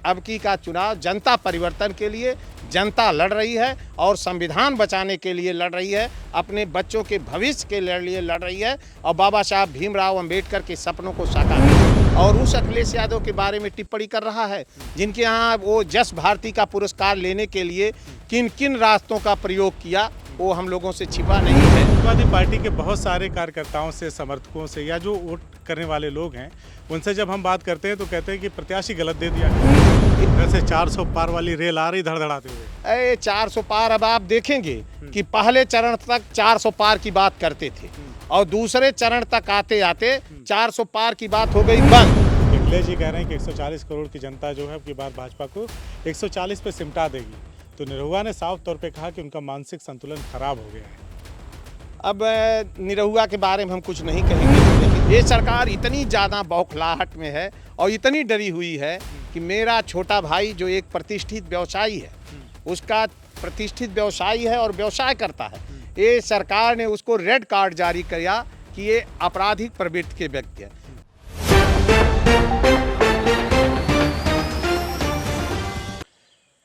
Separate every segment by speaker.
Speaker 1: अब की का चुनाव जनता परिवर्तन के लिए जनता लड़ रही है और संविधान बचाने के लिए लड़ रही है, अपने बच्चों के भविष्य के लिए लड़ रही है और बाबा साहब भीमराव अंबेडकर के सपनों को साकार और उस अखिलेश यादव के बारे में टिप्पणी कर रहा है जिनके यहाँ वो जस भारती का पुरस्कार लेने के लिए किन किन रास्तों का प्रयोग किया वो हम लोगों से छिपा नहीं है।
Speaker 2: समाजवादी पार्टी के बहुत सारे कार्यकर्ताओं से, समर्थकों से या जो वोट करने वाले लोग हैं उनसे जब हम बात करते हैं तो कहते हैं कि प्रत्याशी गलत दे दिया। जैसे 400 पार वाली रेल आ रही धड़धड़ाते हुए।
Speaker 1: अरे 400 पार अब आप देखेंगे कि पहले चरण तक 400 पार की बात करते थे और दूसरे चरण तक आते आते 400 पार की बात हो गई बंद।
Speaker 2: अखिलेश जी कह रहे हैं कि 140 करोड़ की जनता जो है अब की बार भाजपा को 140 पे सिमटा देगी। तो निरहुआ ने साफ तौर पे कहा कि उनका मानसिक संतुलन खराब हो गया है।
Speaker 1: अब निरहुआ के बारे में हम कुछ नहीं कहेंगे, लेकिन ये सरकार इतनी ज़्यादा बौखलाहट में है और इतनी डरी हुई है कि मेरा छोटा भाई जो एक प्रतिष्ठित व्यवसायी है, उसका प्रतिष्ठित व्यवसायी है और व्यवसाय करता है, ये सरकार ने उसको रेड कार्ड जारी किया कि ये आपराधिक प्रवृत्ति के व्यक्ति है।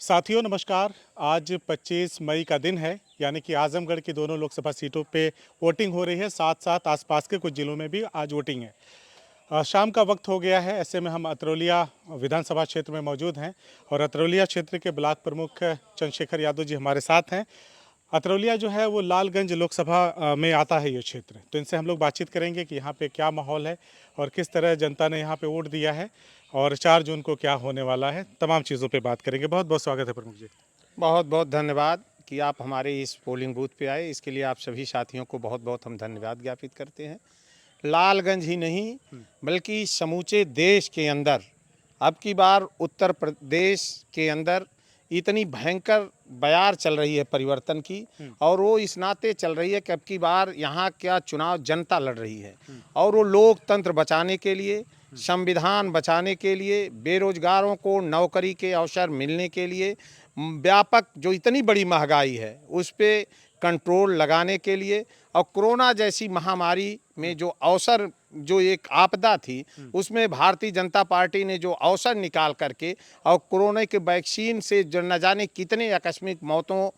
Speaker 2: साथियों नमस्कार, आज 25 मई का दिन है, यानी कि आजमगढ़ की दोनों लोकसभा सीटों पे वोटिंग हो रही है। साथ साथ आसपास के कुछ जिलों में भी आज वोटिंग है। शाम का वक्त हो गया है, ऐसे में हम अतरौलिया विधानसभा क्षेत्र में मौजूद हैं और अतरौलिया क्षेत्र के ब्लॉक प्रमुख चंद्रशेखर यादव जी हमारे साथ हैं। अतरौलिया जो है वो लालगंज लोकसभा में आता है ये क्षेत्र, तो इनसे हम लोग बातचीत करेंगे कि यहाँ पे क्या माहौल है और किस तरह जनता ने यहाँ पे वोट दिया है और 4 जून को क्या होने वाला है, तमाम चीज़ों पे बात करेंगे। बहुत बहुत स्वागत है प्रमुख जी।
Speaker 1: बहुत बहुत धन्यवाद कि आप हमारे इस पोलिंग बूथ पे आए, इसके लिए आप सभी साथियों को बहुत बहुत हम धन्यवाद ज्ञापित करते हैं। लालगंज ही नहीं बल्कि समूचे देश के अंदर अब की बार उत्तर प्रदेश के अंदर इतनी भयंकर बयार चल रही है परिवर्तन की, और वो इस नाते चल रही है कि अब की बार यहाँ क्या चुनाव जनता लड़ रही है और वो लोकतंत्र बचाने के लिए, संविधान बचाने के लिए, बेरोजगारों को नौकरी के अवसर मिलने के लिए, व्यापक जो इतनी बड़ी महंगाई है उस पर कंट्रोल लगाने के लिए और कोरोना जैसी महामारी में जो अवसर, जो एक आपदा थी, उसमें भारतीय जनता पार्टी ने जो अवसर निकाल करके और कोरोना के वैक्सीन से जो न जाने कितने आकस्मिक मौतों,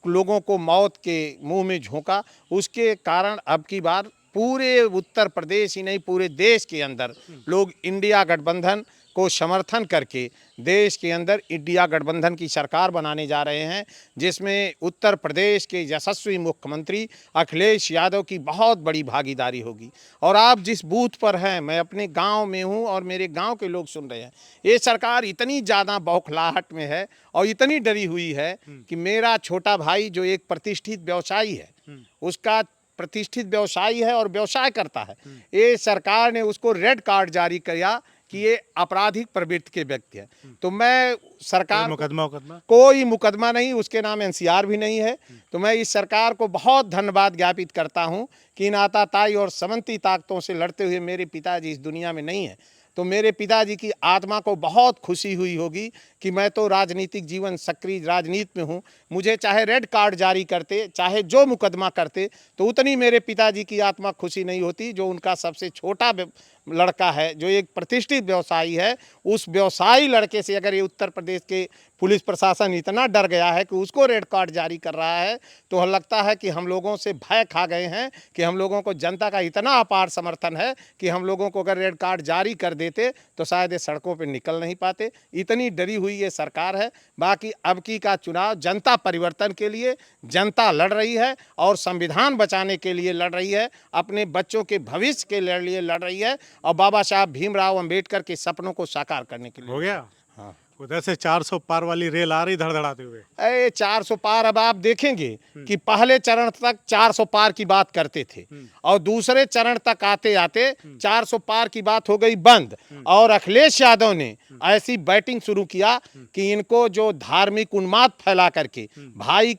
Speaker 1: लोगों को मौत के मुंह में झोंका, उसके कारण अब की बार पूरे उत्तर प्रदेश ही नहीं पूरे देश के अंदर लोग इंडिया गठबंधन को समर्थन करके देश के अंदर इंडिया गठबंधन की सरकार बनाने जा रहे हैं, जिसमें उत्तर प्रदेश के यशस्वी मुख्यमंत्री अखिलेश यादव की बहुत बड़ी भागीदारी होगी। और आप जिस बूथ पर हैं, मैं अपने गांव में हूं और मेरे गांव के लोग सुन रहे हैं, ये सरकार इतनी ज़्यादा बौखलाहट में है और इतनी डरी हुई है कि मेरा छोटा भाई जो एक प्रतिष्ठित व्यवसायी है, उसका प्रतिष्ठित व्यवसायी है और व्यवसाय करता है, ये सरकार ने उसको रेड कार्ड जारी किया कि ये आपराधिक प्रवृत्ति के व्यक्ति है। तो मैं सरकार कोई मुकदमा नहीं, उसके नाम एनसीआर भी नहीं है, तो मैं इस सरकार को बहुत धन्यवाद ज्ञापित करता हूं कि इन आताताई और समंती ताकतों से लड़ते हुए मेरे पिताजी इस दुनिया में नहीं है। तो मेरे पिताजी की आत्मा को बहुत खुशी हुई होगी कि मैं तो राजनीतिक जीवन सक्रिय राजनीति में हूँ, मुझे चाहे रेड कार्ड जारी करते, चाहे जो मुकदमा करते, तो उतनी मेरे पिताजी की आत्मा खुशी नहीं होती जो उनका सबसे छोटा लड़का है जो एक प्रतिष्ठित व्यवसायी है। उस व्यवसायी लड़के से अगर ये उत्तर प्रदेश के पुलिस प्रशासन इतना डर गया है कि उसको रेड कार्ड जारी कर रहा है, तो लगता है कि हम लोगों से भय खा गए हैं कि हम लोगों को जनता का इतना अपार समर्थन है कि हम लोगों को अगर रेड कार्ड जारी कर देते तो शायद ये सड़कों पर निकल नहीं पाते। इतनी डरी हुई ये सरकार है। बाकी अब की का चुनाव जनता परिवर्तन के लिए जनता लड़ रही है और संविधान बचाने के लिए लड़ रही है, अपने बच्चों के भविष्य के लिए लड़ रही है और बाबा साहब भीमराव अंबेडकर के सपनों को साकार करने के लिए।
Speaker 2: हो गया।
Speaker 1: हाँ,
Speaker 2: उधर से 400 पार वाली रेल आ रही धड़धड़ाते हुए।
Speaker 1: अरे 400 पार अब आप देखेंगे कि पहले चरण तक 400 पार की बात करते थे और दूसरे चरण तक आते आते 400 पार की बात हो गई बंद। और अखिलेश यादव ने ऐसी बैटिंग शुरू किया कि इनको जो धार्मिक उन्माद फैला करके भाई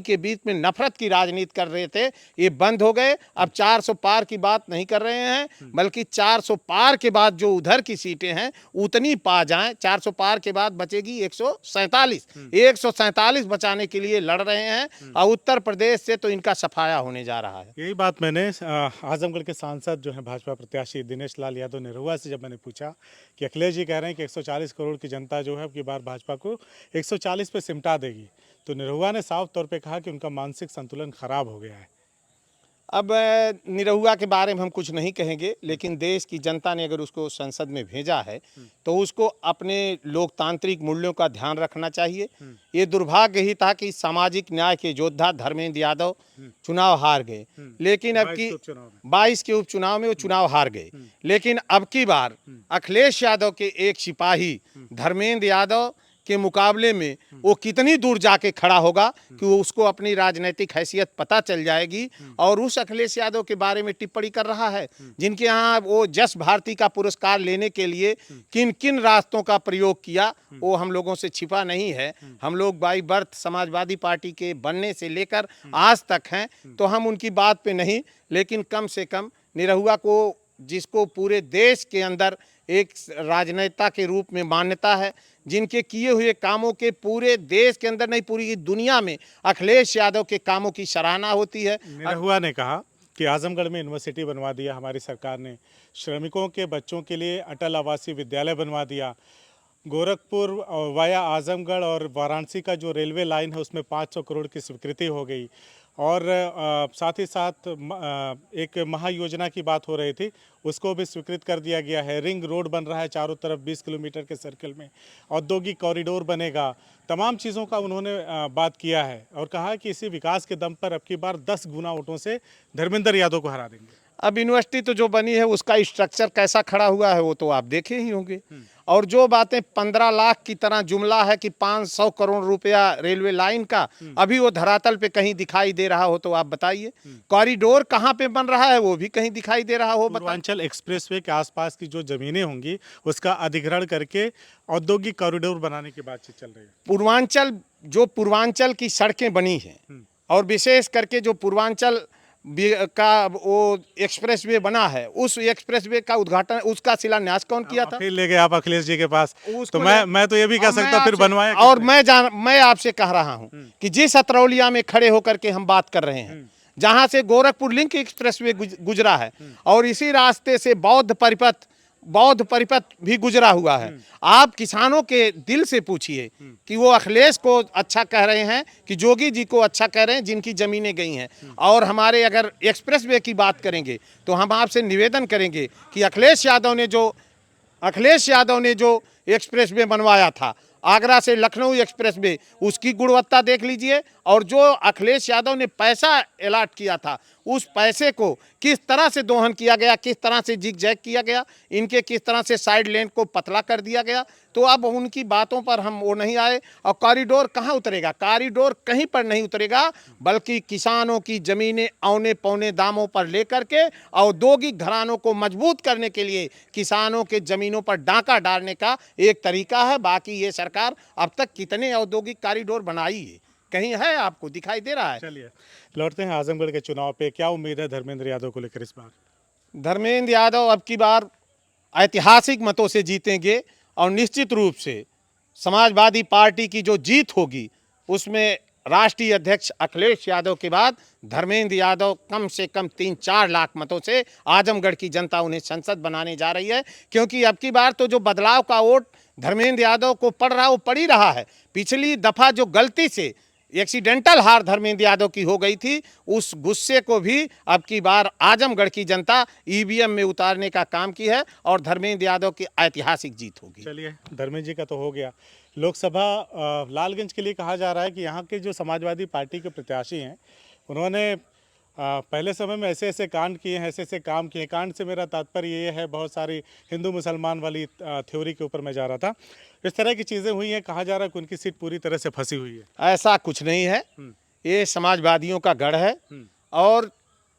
Speaker 1: के बीच में नफरत की राजनीति कर रहे थे, ये बंद हो गए। अब 400 पार की बात नहीं कर रहे हैं, बल्कि 400 पार के बाद जो उधर की सीटें हैं उतनी पा जाएं, 400 पार के बाद बचेगी 147। 147 बचाने के लिए लड़ रहे हैं और उत्तर प्रदेश से तो इनका सफाया होने जा रहा है।
Speaker 2: यही बात मैंने आजमगढ़ के सांसद जो है भाजपा प्रत्याशी दिनेश लाल यादव निरहुआ से जब मैंने पूछा कि अखिलेश जी कह रहे हैं कि 140 करोड़ की जनता जो है अब की बार भाजपा को 140 पे सिमटा देगी, तो निरहुआ ने साफ तौर पे कहा कि उनका मानसिक संतुलन खराब हो गया है।
Speaker 1: अब निरहुआ के बारे में हम कुछ नहीं कहेंगे, लेकिन देश की जनता ने अगर उसको संसद में भेजा है तो उसको अपने लोकतांत्रिक मूल्यों का ध्यान रखना चाहिए। ये दुर्भाग्य ही था कि सामाजिक न्याय के योद्धा धर्मेंद्र यादव चुनाव हार गए, लेकिन अब की 22 के उपचुनाव में वो चुनाव हार गए, लेकिन अब की बार अखिलेश यादव के एक सिपाही धर्मेंद्र यादव के मुकाबले में वो कितनी दूर जाके खड़ा होगा कि वो उसको अपनी राजनीतिक हैसियत पता चल जाएगी। और उस अखिलेश यादव के बारे में टिप्पणी कर रहा है जिनके यहाँ वो जस भारती का पुरस्कार लेने के लिए किन किन रास्तों का प्रयोग किया, वो हम लोगों से छिपा नहीं है। हम लोग बाई बर्थ समाजवादी पार्टी के बनने से लेकर आज तक हैं, तो हम उनकी बात पे नहीं, लेकिन कम से कम निरहुआ को, जिसको पूरे देश के अंदर एक राजनेता के रूप में मान्यता है, जिनके किए हुए कामों के पूरे देश के अंदर नहीं पूरी दुनिया में अखिलेश यादव के कामों की सराहना होती है।
Speaker 2: निरहुआ ने कहा कि आजमगढ़ में यूनिवर्सिटी बनवा दिया हमारी सरकार ने, श्रमिकों के बच्चों के लिए अटल आवासीय विद्यालय बनवा दिया, गोरखपुर वाया आजमगढ़ और वाराणसी का जो रेलवे लाइन है उसमें 500 करोड़ की स्वीकृति हो गई, और साथ ही साथ एक महायोजना की बात हो रही थी, उसको भी स्वीकृत कर दिया गया है। रिंग रोड बन रहा है चारों तरफ 20 किलोमीटर के सर्कल में, औद्योगिक कॉरिडोर बनेगा, तमाम चीज़ों का उन्होंने बात किया है और कहा कि इसी विकास के दम पर अब की बार 10 गुना वोटों से धर्मेंद्र यादव को हरा देंगे।
Speaker 1: अब यूनिवर्सिटी तो जो बनी है उसका स्ट्रक्चर कैसा खड़ा हुआ है वो तो आप देखे ही होंगे, और जो बातें 15 लाख की तरह जुमला है कि 500 करोड़ रुपया रेलवे लाइन का, अभी वो धरातल पे कहीं दिखाई दे रहा हो तो आप बताइए। कॉरिडोर कहाँ पे बन रहा है वो भी कहीं दिखाई दे रहा हो।
Speaker 2: पूर्वांचल एक्सप्रेसवे के आसपास की जो जमीनें होंगी उसका अधिग्रहण करके औद्योगिक कॉरिडोर बनाने की बातचीत चल रही है। पूर्वांचल की सड़कें बनी हैं और विशेष करके जो पूर्वांचल का वो एक्सप्रेसवे बना है, उस एक्सप्रेसवे का उद्घाटन, उसका शिलान्यास कौन किया था? फिर ले गए आप अखिलेश जी के पास, तो मैं तो ये भी कह सकता फिर बनवाया।
Speaker 1: और मैं आपसे कह रहा हूं कि जिस अतरौलिया में खड़े होकर के हम बात कर रहे हैं, जहां से गोरखपुर लिंक एक्सप्रेसवे गुजरा है और इसी रास्ते से बौद्ध परिपथ भी गुजरा हुआ है, आप किसानों के दिल से पूछिए कि वो अखिलेश को अच्छा कह रहे हैं कि जोगी जी को अच्छा कह रहे हैं जिनकी जमीनें गई हैं। और हमारे अगर एक्सप्रेसवे की बात करेंगे तो हम आपसे निवेदन करेंगे कि अखिलेश यादव ने जो एक्सप्रेसवे बनवाया था, आगरा से लखनऊ एक्सप्रेसवे, उसकी गुणवत्ता देख लीजिए, और जो अखिलेश यादव ने पैसा अलॉट किया था उस पैसे को किस तरह से दोहन किया गया, किस तरह से जिग जैग किया गया, इनके किस तरह से साइड लेन को पतला कर दिया गया। तो अब उनकी बातों पर हम वो नहीं आए। और कॉरिडोर कहाँ उतरेगा? कॉरिडोर कहीं पर नहीं उतरेगा, बल्कि किसानों की ज़मीनें औने पौने दामों पर लेकर के औद्योगिक घरानों को मजबूत करने के लिए किसानों के ज़मीनों पर डाका डालने का एक तरीका है। बाकी ये सरकार अब तक कितने औद्योगिक कॉरिडोर बनाई है, कहीं है आपको दिखाई दे रहा है?
Speaker 2: चलिए लौटते हैं आजमगढ़ के चुनाव पे। क्या उम्मीद है धर्मेंद्र यादव को लेकर इस बार?
Speaker 1: धर्मेंद्र यादव अब की बार ऐतिहासिक मतों से जीतेंगे और निश्चित रूप से समाजवादी पार्टी की जो जीत होगी उसमें राष्ट्रीय अध्यक्ष अखिलेश यादव के बाद धर्मेंद्र यादव कम से कम 3-4 लाख मतों से आजमगढ़ की जनता उन्हें संसद बनाने जा रही है। क्योंकि अब की बार तो जो बदलाव का वोट धर्मेंद्र यादव को पड़ रहा, वो पड़ ही रहा है। पिछली दफ़ा जो गलती से एक्सीडेंटल हार धर्मेंद्र यादव की हो गई थी, उस गुस्से को भी अब की बार आजमगढ़ की जनता ईवीएम में उतारने का काम की है और धर्मेंद्र यादव की ऐतिहासिक जीत होगी।
Speaker 2: चलिए, धर्मेंद्र जी का तो हो गया। लोकसभा लालगंज के लिए कहा जा रहा है कि यहाँ के जो समाजवादी पार्टी के प्रत्याशी हैं उन्होंने पहले समय में ऐसे ऐसे कांड किए हैं, ऐसे ऐसे काम किए। कांड से मेरा तात्पर्य ये है, बहुत सारी हिंदू मुसलमान वाली थ्योरी के ऊपर मैं जा रहा था। इस तरह की चीज़ें हुई हैं, कहा जा रहा है कि उनकी सीट पूरी तरह से फंसी हुई है।
Speaker 1: ऐसा कुछ नहीं है, ये समाजवादियों का गढ़ है। और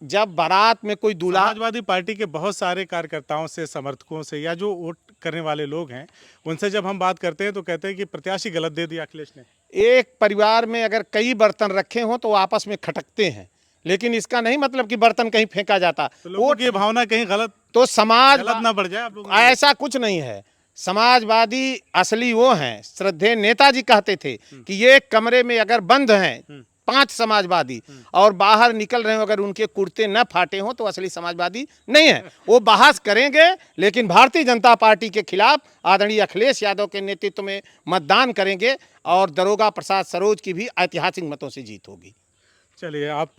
Speaker 1: जब बारात में कोई दूल्हा,
Speaker 2: समाजवादी पार्टी के बहुत सारे कार्यकर्ताओं से, समर्थकों से, या जो वोट करने वाले लोग हैं उनसे जब हम बात करते हैं तो कहते हैं कि प्रत्याशी गलत दे दिया अखिलेश ने।
Speaker 1: एक परिवार में अगर कई बर्तन रखे हों तो आपस में खटकते हैं, लेकिन इसका नहीं मतलब कि बर्तन कहीं फेंका जाता।
Speaker 2: तो लोगों की भावना कहीं गलत
Speaker 1: तो समाज
Speaker 2: गलत ना बढ़ जाए आप लोगों।
Speaker 1: ऐसा कुछ नहीं है। समाजवादी असली वो हैं, श्रद्धेय नेताजी कहते थे कि ये एक कमरे में अगर बंद हैं 5 समाजवादी और बाहर निकल रहे हो, अगर उनके कुर्ते न फाटे हों तो असली समाजवादी नहीं है। वो बहस करेंगे लेकिन भारतीय जनता पार्टी के खिलाफ आदरणीय अखिलेश यादव के नेतृत्व में मतदान करेंगे और दरोगा प्रसाद सरोज की भी ऐतिहासिक मतों से जीत होगी।
Speaker 2: चलिए, आप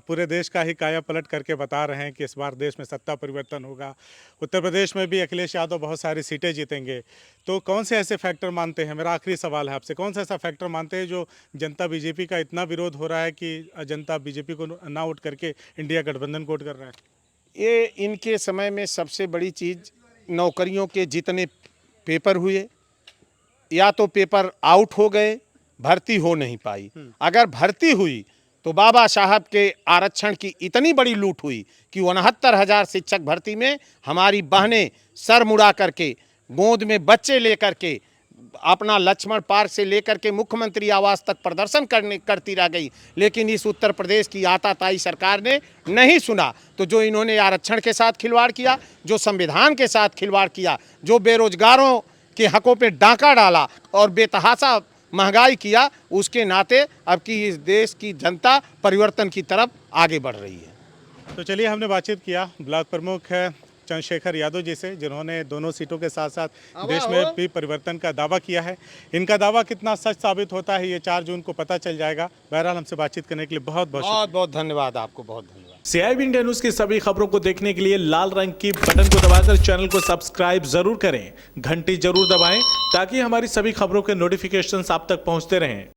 Speaker 2: पूरे देश का ही काया पलट करके बता रहे हैं कि इस बार देश में सत्ता परिवर्तन होगा, उत्तर प्रदेश में भी अखिलेश यादव बहुत सारी सीटें जीतेंगे, तो कौन से ऐसे फैक्टर मानते हैं, मेरा आखिरी सवाल है आपसे, कौन सा ऐसा फैक्टर मानते हैं जो जनता बीजेपी का इतना विरोध हो रहा है कि जनता बीजेपी को ना वोट करके इंडिया गठबंधन को वोट कर रहा है?
Speaker 1: ये इनके समय में सबसे बड़ी चीज़, नौकरियों के जितने पेपर हुए या तो पेपर आउट हो गए, भर्ती हो नहीं पाई। अगर भर्ती हुई तो बाबा साहब के आरक्षण की इतनी बड़ी लूट हुई कि 69,000 शिक्षक भर्ती में हमारी बहनें सर मुड़ा करके, गोद में बच्चे लेकर के, अपना लक्ष्मण पार्क से लेकर के मुख्यमंत्री आवास तक प्रदर्शन करती रह गई। लेकिन इस उत्तर प्रदेश की आताताई सरकार ने नहीं सुना। तो जो इन्होंने आरक्षण के साथ खिलवाड़ किया, जो संविधान के साथ खिलवाड़ किया, जो बेरोजगारों के हकों पे डाका डाला और बेतहाशा महंगाई किया, उसके नाते अब की इस देश की जनता परिवर्तन की तरफ आगे बढ़ रही है।
Speaker 2: तो चलिए, हमने बातचीत किया ब्लॉक प्रमुख चंद्रशेखर यादव जी से, जिन्होंने दोनों सीटों के साथ साथ देश में भी परिवर्तन का दावा किया है। इनका दावा कितना सच साबित होता है ये 4 जून को पता चल जाएगा। बहरहाल, हमसे बातचीत करने के लिए बहुत
Speaker 1: बहुत धन्यवाद आपको, बहुत धन्यवाद।
Speaker 3: CIB इंडिया न्यूज की सभी खबरों को देखने के लिए लाल रंग की बटन को दबाकर चैनल को सब्सक्राइब जरूर करें, घंटी जरूर दबाएं ताकि हमारी सभी खबरों के नोटिफिकेशंस आप तक पहुंचते रहें।